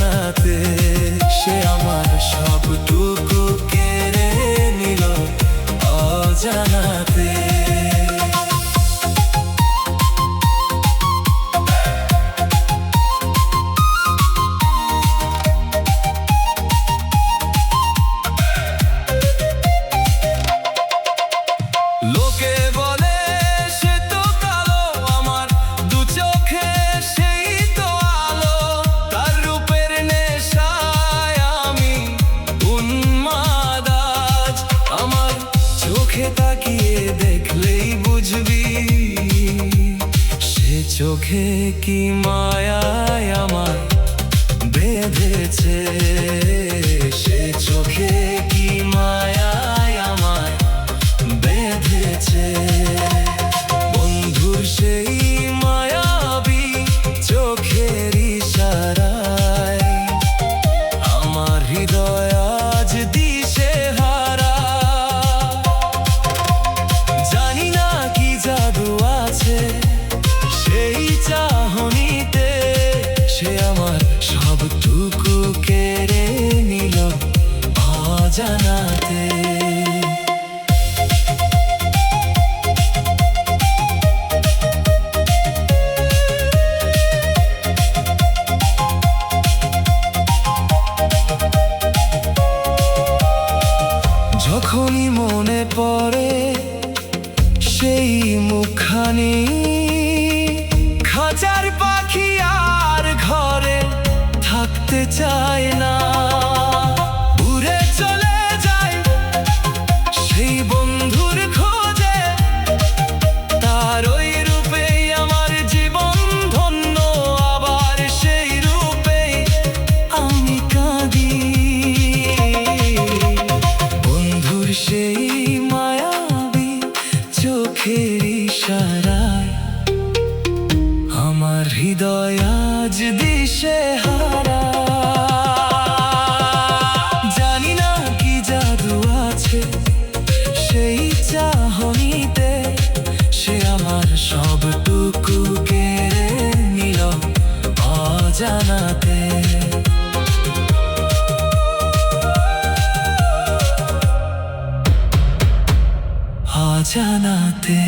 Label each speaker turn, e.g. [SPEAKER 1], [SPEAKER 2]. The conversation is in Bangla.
[SPEAKER 1] অজানাতে সে আমার সবটুকু কেড়ে নিল অজানাতে। লোকে বলে সে তো কালো, আমার দু চোখে সেই তো আলো। তার রূপের নেশায় আমি উন্মাদ আজ। আমার চোখে তাকিয়ে দেখলেই বুঝবি সে চোখে কি মায়ায় আমায় বেঁধেছে। সে চোখে কি মায়ায় আমায় বেঁধেছে। বন্ধুর সেই মায়াবী চোখের ইশারায় আমার হৃদয় আজ দিশেহারা। জানি না কি জাদু আছে সেই চাহনিতে, সে আমার সবটুকু কেড়ে নিল অজানাতে। যখনই মনে পড়ে সেই মুখখানি, খাঁচার পাখি আর ঘরে থাকতে চায় না। উড়ে চলে যায় সেই বন্ধুর খোঁজে, তার ওই রূপেই আমার জীবন ধন্য। আবার সেই রূপেই আমি কাঁদি। বন্ধুর সেই মায়াবী চোখের ইশারায় আমার হৃদয় আজ দিশেহারা। জানি না কি জাদু আছে সেই চাহনিতে, সে আমার সবটুকু কেড়ে নিল অজানাতে। অজানাতে।